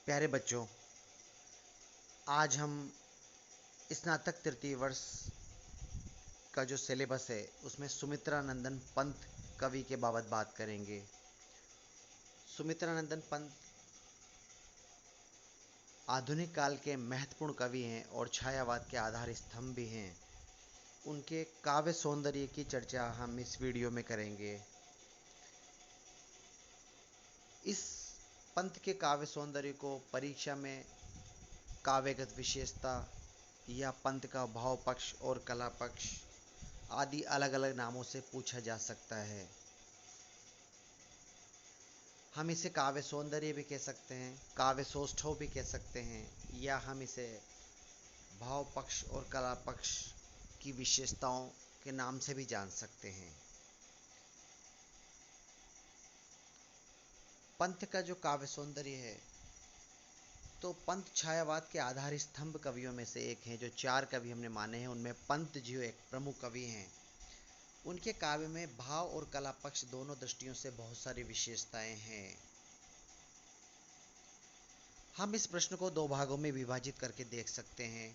प्यारे बच्चों, आज हम स्नातक तृतीय वर्ष का जो सिलेबस है उसमें सुमित्रा नंदन पंत कवि के बाबत बात करेंगे। सुमित्रा नंदन पंत आधुनिक काल के महत्वपूर्ण कवि हैं और छायावाद के आधार स्तंभ भी हैं। उनके काव्य सौंदर्य की चर्चा हम इस वीडियो में करेंगे। इस पंत के काव्य सौंदर्य को परीक्षा में काव्यगत विशेषता या पंत का भाव पक्ष और कला पक्ष आदि अलग अलग नामों से पूछा जा सकता है। हम इसे काव्य सौंदर्य भी कह सकते हैं, काव्य सौष्ठव भी कह सकते हैं, या हम इसे भाव पक्ष और कला पक्ष की विशेषताओं के नाम से भी जान सकते हैं। पंत का जो काव्य सौंदर्य है, तो पंत छायावाद के आधार स्तंभ कवियों में से एक हैं। जो 4 कवि हमने माने हैं उनमें पंत जी एक प्रमुख कवि हैं। उनके काव्य में भाव और कला पक्ष दोनों दृष्टियों से बहुत सारी विशेषताएं हैं। हम इस प्रश्न को 2 भागों में विभाजित करके देख सकते हैं।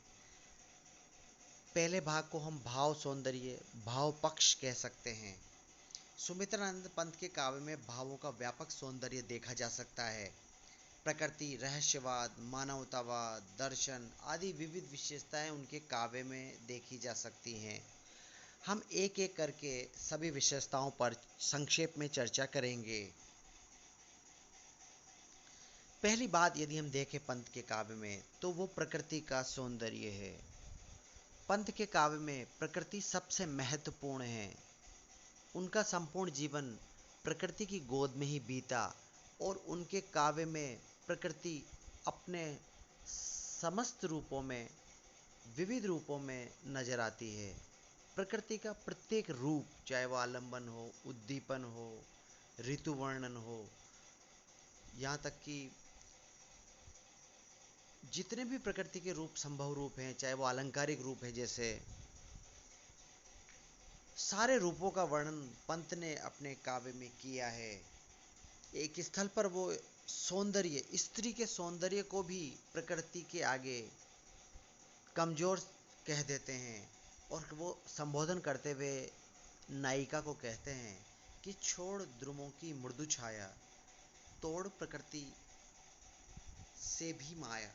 पहले भाग को हम भाव सौंदर्य, भाव पक्ष कह सकते हैं। सुमित्रानंद पंत के काव्य में भावों का व्यापक सौंदर्य देखा जा सकता है। प्रकृति, रहस्यवाद, मानवतावाद, दर्शन आदि विविध विशेषताएं उनके काव्य में देखी जा सकती हैं। हम एक एक करके सभी विशेषताओं पर संक्षेप में चर्चा करेंगे। पहली बात यदि हम देखें पंत के काव्य में, तो वो प्रकृति का सौंदर्य है। पंत के काव्य में प्रकृति सबसे महत्वपूर्ण है। उनका संपूर्ण जीवन प्रकृति की गोद में ही बीता और उनके काव्य में प्रकृति अपने समस्त रूपों में, विविध रूपों में नजर आती है। प्रकृति का प्रत्येक रूप, चाहे वो आलंबन हो, उद्दीपन हो, ऋतु वर्णन हो, यहाँ तक कि जितने भी प्रकृति के रूप, संभव रूप हैं, चाहे वो अलंकारिक रूप है, जैसे सारे रूपों का वर्णन पंत ने अपने काव्य में किया है। एक स्थल पर वो सौंदर्य, स्त्री के सौंदर्य को भी प्रकृति के आगे कमजोर कह देते हैं और वो संबोधन करते हुए नायिका को कहते हैं कि छोड़ द्रुमों की मृदु छाया, तोड़ प्रकृति से भी माया,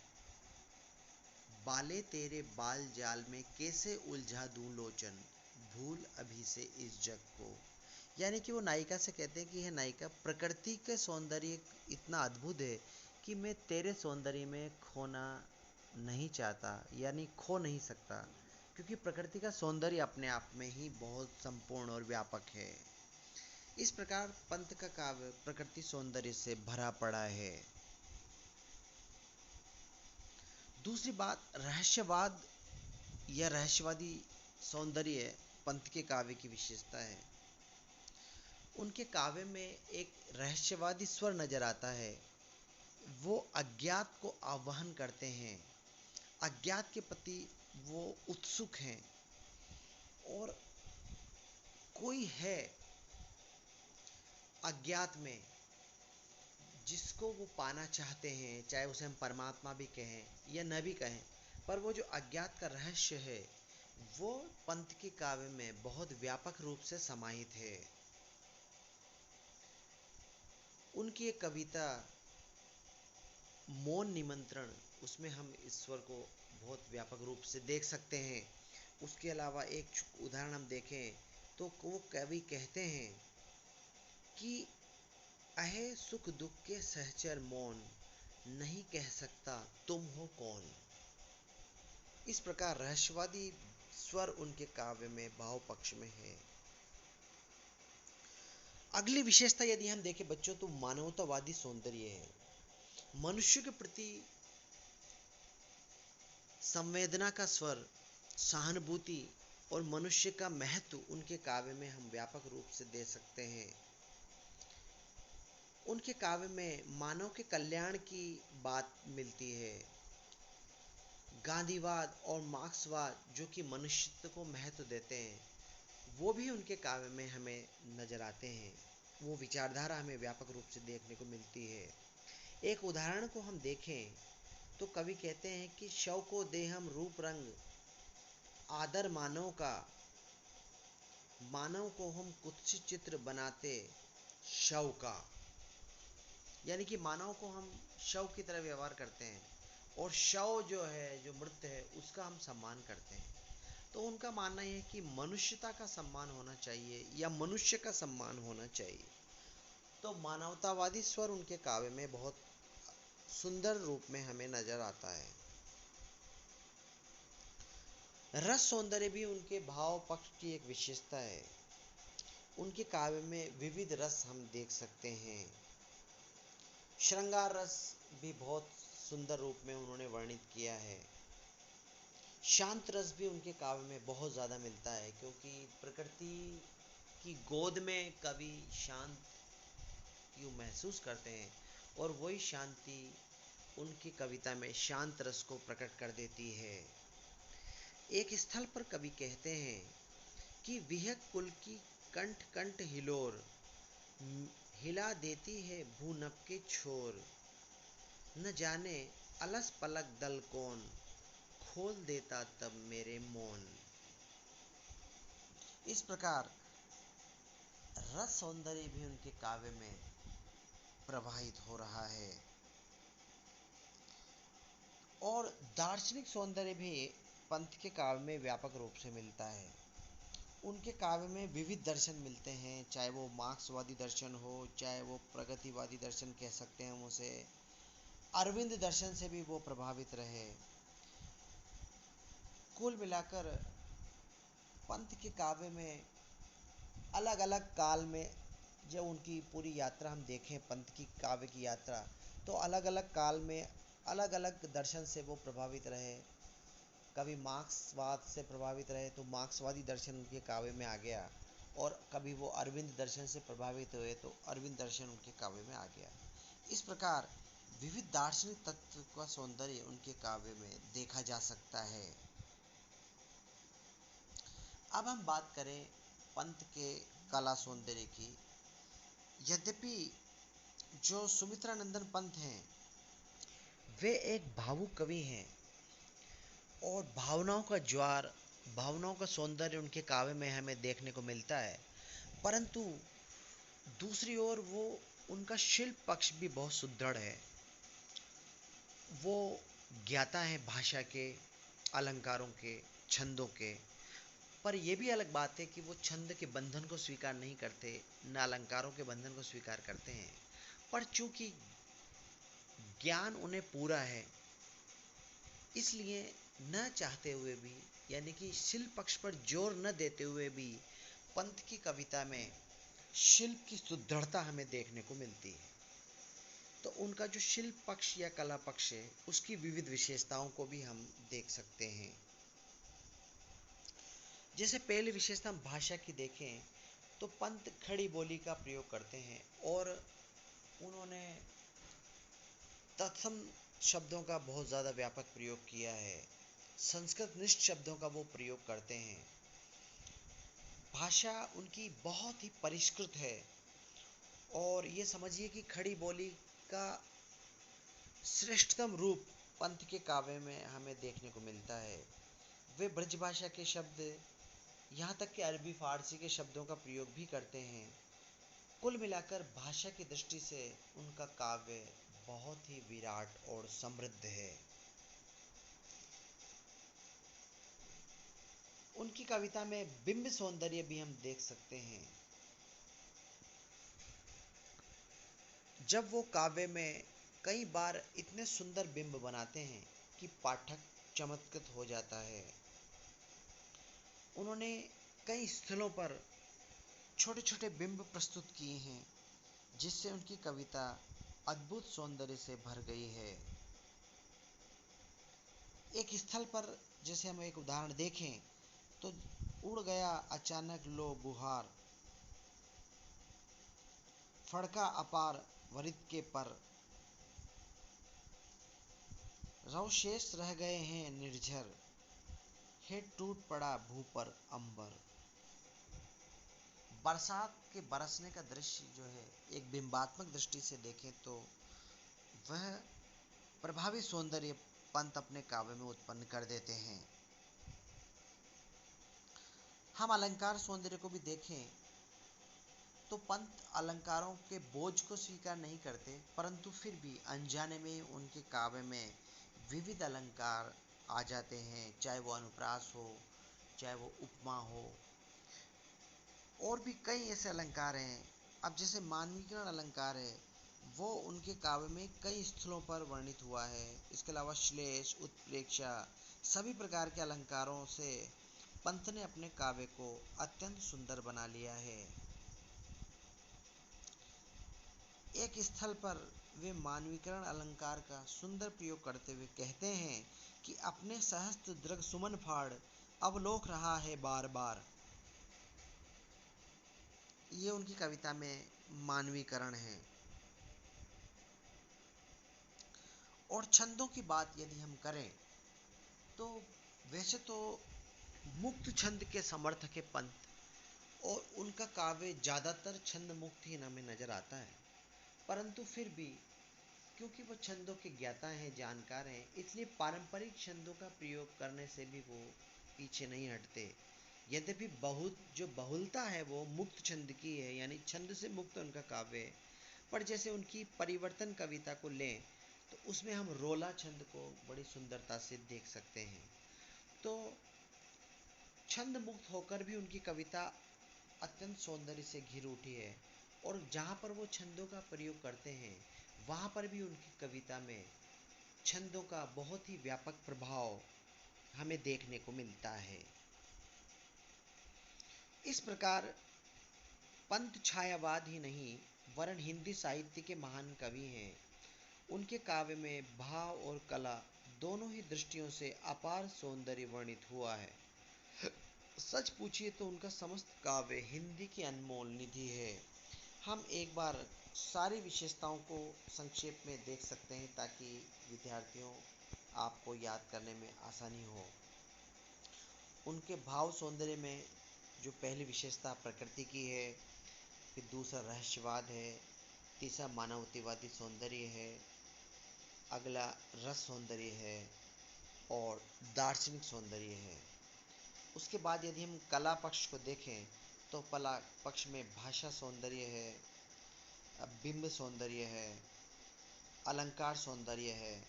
बाले तेरे बाल जाल में कैसे उलझा दूं लोचन, भूल अभी से इस जग को। यानी कि वो नायिका से कहते हैं कि यह नायिका, प्रकृति के सौंदर्य इतना अद्भुत है कि मैं तेरे सौंदर्य में खोना नहीं चाहता, यानी खो नहीं सकता, क्योंकि प्रकृति का सौंदर्य अपने आप में ही बहुत संपूर्ण और व्यापक है। इस प्रकार पंत का काव्य प्रकृति सौंदर्य से भरा पड़ा है। दूसरी बात, रहस्यवाद या रहस्यवादी सौंदर्य पंत के काव्य की विशेषता है। उनके काव्य में एक रहस्यवादी स्वर नजर आता है। वो अज्ञात को आवाहन करते हैं, अज्ञात के प्रति वो उत्सुक हैं, और कोई है अज्ञात में जिसको वो पाना चाहते हैं, चाहे उसे हम परमात्मा भी कहें या न भी कहें, पर वो जो अज्ञात का रहस्य है वो पंत के काव्य में बहुत व्यापक रूप से समाहित है। उनकी एक कविता मौन निमंत्रण, उसमें हम ईश्वर को बहुत व्यापक रूप से देख सकते हैं। उसके अलावा एक उदाहरण हम देखें तो वो कवि कहते हैं कि अहे सुख दुख के सहचर मौन, नहीं कह सकता तुम हो कौन। इस प्रकार रहस्यवादी स्वर उनके काव्य में भाव पक्ष में है। अगली विशेषता यदि हम देखें बच्चों, तो मानवतावादी सौंदर्य है। मनुष्य के प्रति संवेदना का स्वर, सहानुभूति और मनुष्य का महत्व उनके काव्य में हम व्यापक रूप से दे सकते हैं। उनके काव्य में मानव के कल्याण की बात मिलती है। गांधीवाद और मार्क्सवाद जो कि मनुष्यत्व को महत्व देते हैं, वो भी उनके काव्य में हमें नजर आते हैं। वो विचारधारा हमें व्यापक रूप से देखने को मिलती है। एक उदाहरण को हम देखें तो कवि कहते हैं कि शव को दे हम रूप रंग, आदर मानव का, मानव को हम कुत्सित चित्र बनाते शव का। यानी कि मानव को हम शव की तरह व्यवहार करते हैं और शव जो है, जो मृत है, उसका हम सम्मान करते हैं। तो उनका मानना यह है कि मनुष्यता का सम्मान होना चाहिए या मनुष्य का सम्मान होना चाहिए। तो मानवतावादी स्वर उनके काव्य में बहुत सुंदर रूप में हमें नजर आता है। रस सौंदर्य भी उनके भाव पक्ष की एक विशेषता है। उनके काव्य में विविध रस हम देख सकते हैं। श्रृंगार रस भी बहुत सुंदर रूप में उन्होंने वर्णित किया है। शांत रस भी उनके काव्य में बहुत ज़्यादा मिलता है, क्योंकि प्रकृति की गोद में कवि शांत क्यों महसूस करते हैं और वही शांति उनकी कविता में शांत रस को प्रकट कर देती है। एक स्थल पर कवि कहते हैं कि विहग कुल की कंठ कंठ हिलोर, हिला देती है भूनभ के छोर, न जाने अलस पलक दल कौन, खोल देता तब मेरे मौन। इस प्रकार रस सौंदर्य भी उनके काव्य में प्रवाहित हो रहा है और दार्शनिक सौंदर्य भी पंत के काव्य में व्यापक रूप से मिलता है। उनके काव्य में विविध दर्शन मिलते हैं, चाहे वो मार्क्सवादी दर्शन हो, चाहे वो प्रगतिवादी दर्शन कह सकते हैं हम उसे, अरविंद दर्शन से भी वो प्रभावित रहे। कुल मिलाकर पंत के काव्य में अलग अलग काल में, जब उनकी पूरी यात्रा हम देखें पंत की काव्य की यात्रा, तो अलग अलग काल में अलग अलग दर्शन से वो प्रभावित रहे। कभी मार्क्सवाद से प्रभावित रहे तो मार्क्सवादी दर्शन उनके काव्य में आ गया, और कभी वो अरविंद दर्शन से प्रभावित हुए तो अरविंद दर्शन उनके काव्य में आ गया। इस प्रकार विविध दार्शनिक तत्व का सौंदर्य उनके काव्य में देखा जा सकता है। अब हम बात करें पंत के कला सौंदर्य की। यद्यपि जो सुमित्रानंदन पंत हैं, वे एक भावुक कवि हैं और भावनाओं का ज्वार, भावनाओं का सौंदर्य उनके काव्य में हमें देखने को मिलता है। परंतु दूसरी ओर वो, उनका शिल्प पक्ष भी बहुत सुदृढ़ है। वो ज्ञाता है भाषा के, अलंकारों के, छंदों के। पर यह भी अलग बात है कि वो छंद के बंधन को स्वीकार नहीं करते, न अलंकारों के बंधन को स्वीकार करते हैं। पर चूंकि ज्ञान उन्हें पूरा है, इसलिए न चाहते हुए भी, यानी कि शिल्प पक्ष पर जोर न देते हुए भी, पंत की कविता में शिल्प की सुदृढ़ता हमें देखने को मिलती है। तो उनका जो शिल्प पक्ष या कला पक्ष है, उसकी विविध विशेषताओं को भी हम देख सकते हैं। जैसे पहली विशेषता हम भाषा की देखें तो पंत खड़ी बोली का प्रयोग करते हैं और उन्होंने तत्सम शब्दों का बहुत ज़्यादा व्यापक प्रयोग किया है। संस्कृत निष्ठ शब्दों का वो प्रयोग करते हैं। भाषा उनकी बहुत ही परिष्कृत है और ये समझिए कि खड़ी बोली का श्रेष्ठतम रूप पंत के काव्य में हमें देखने को मिलता है। वे ब्रज भाषा के शब्द, यहाँ तक कि अरबी फारसी के शब्दों का प्रयोग भी करते हैं। कुल मिलाकर भाषा की दृष्टि से उनका काव्य बहुत ही विराट और समृद्ध है। उनकी कविता में बिंब सौंदर्य भी हम देख सकते हैं। जब वो काव्य में कई बार इतने सुंदर बिंब बनाते हैं कि पाठक चमत्कृत हो जाता है। उन्होंने कई स्थलों पर छोटे छोटे बिंब प्रस्तुत किए हैं, जिससे उनकी कविता अद्भुत सौंदर्य से भर गई है। एक स्थल पर जैसे हम एक उदाहरण देखें तो उड़ गया अचानक लो बुहार, फड़का अपार वरित के पर, रवशेष रह गए हैं निर्झर, हे टूट पड़ा भू पर अंबर। बरसात के बरसने का दृश्य जो है, एक बिंबात्मक दृष्टि से देखें तो वह प्रभावी सौंदर्य पंत अपने काव्य में उत्पन्न कर देते हैं। हम अलंकार सौंदर्य को भी देखें तो पंत अलंकारों के बोझ को स्वीकार नहीं करते, परंतु फिर भी अनजाने में उनके काव्य में विविध अलंकार आ जाते हैं, चाहे वो अनुप्रास हो, चाहे वो उपमा हो, और भी कई ऐसे अलंकार हैं। अब जैसे मानवीकरण अलंकार है, वो उनके काव्य में कई स्थलों पर वर्णित हुआ है। इसके अलावा श्लेष, उत्प्रेक्षा, सभी प्रकार के अलंकारों से पंत ने अपने काव्य को अत्यंत सुंदर बना लिया है। एक स्थल पर वे मानवीकरण अलंकार का सुंदर प्रयोग करते हुए कहते हैं कि अपने सहस्त्र दृग सुमन फाड़ अवलोक रहा है बार बार। ये उनकी कविता में मानवीकरण है। और छंदों की बात यदि हम करें तो वैसे तो मुक्त छंद के समर्थक है पंत, और उनका काव्य ज़्यादातर छंद मुक्त ही हमें नजर आता है, परंतु फिर भी क्योंकि वो छंदों के ज्ञाता हैं, जानकार हैं, इसलिए पारंपरिक छंदों का प्रयोग करने से भी वो पीछे नहीं हटते। यद्यपि बहुत जो बहुलता है वो मुक्त छंद की है, यानी छंद से मुक्त उनका काव्य है। पर जैसे उनकी परिवर्तन कविता को लें तो उसमें हम रोला छंद को बड़ी सुंदरता से देख सकते हैं। तो छंद मुक्त होकर भी उनकी कविता अत्यंत सौंदर्य से घिर उठी है, और जहाँ पर वो छंदों का प्रयोग करते हैं वहाँ पर भी उनकी कविता में छंदों का बहुत ही व्यापक प्रभाव हमें देखने को मिलता है। इस प्रकार पंत छायावाद ही नहीं वरन हिंदी साहित्य के महान कवि हैं। उनके काव्य में भाव और कला दोनों ही दृष्टियों से अपार सौंदर्य वर्णित हुआ है। सच पूछिए तो उनका समस्त काव्य हिंदी की अनमोल निधि है। हम एक बार सारी विशेषताओं को संक्षेप में देख सकते हैं ताकि विद्यार्थियों आपको याद करने में आसानी हो। उनके भाव सौंदर्य में जो पहली विशेषता प्रकृति की है, फिर दूसरा रहस्यवाद है, तीसरा मानवतावादी सौंदर्य है, अगला रस सौंदर्य है, और दार्शनिक सौंदर्य है। उसके बाद यदि हम कला पक्ष को देखें तो कला पक्ष में भाषा सौंदर्य है, बिंब सौंदर्य है, अलंकार सौंदर्य है,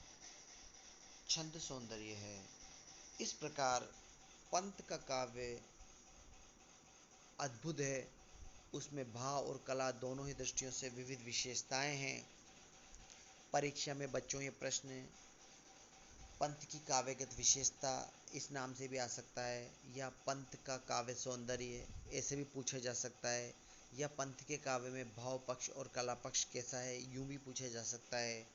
छंद सौंदर्य है। इस प्रकार पंत का काव्य अद्भुत है। उसमें भाव और कला दोनों ही दृष्टियों से विविध विशेषताएं हैं। परीक्षा में बच्चों ये प्रश्न पंत की काव्यगत विशेषता इस नाम से भी आ सकता है, या पंत का काव्य सौंदर्य ऐसे भी पूछा जा सकता है, या पंत के काव्य में भाव पक्ष और कला पक्ष कैसा है यूं भी पूछा जा सकता है,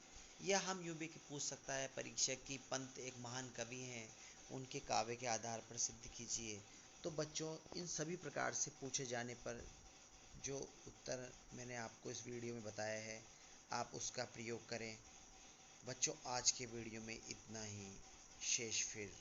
या हम यूं भी पूछ सकता है परीक्षक की पंत एक महान कवि हैं, उनके काव्य के आधार पर सिद्ध कीजिए। तो बच्चों इन सभी प्रकार से पूछे जाने पर जो उत्तर मैंने आपको इस वीडियो में बताया है आप उसका प्रयोग करें। बच्चों आज के वीडियो में इतना ही, शेष फिर।